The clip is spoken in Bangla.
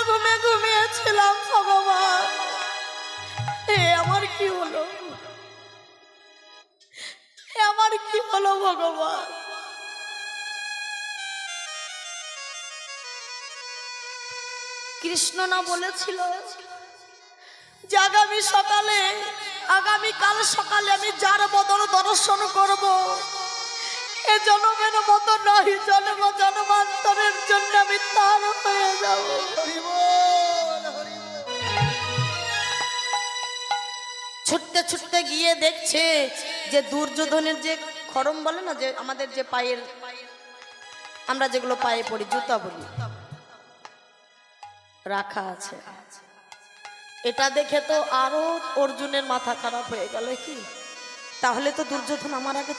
ঘুমে ঘুমিয়েছিলাম ভগবান, এ আমার কি হলো, এ আমার কি হলো ভগবান। কৃষ্ণ না বলেছিল যে আগামীকাল সকালে আমি যার বদল দর্শন করব, এ জনমের মতো নয়, জন্মান্তরের জন্য আমি তার হয়ে যাব। ছুটতে ছুটতে গিয়ে দেখছে যে দুর্যোধনের যে খড়ম বলে না, যে আমাদের যে পায়ের, আমরা যেগুলো পায়ে পরি, জুতা বলি, রাখা আছে। এটা দেখে তো আরো অর্জুনের মাথা খারাপ হয়ে গেল, কি তাহলে তো দুর্যোধন আমার আগে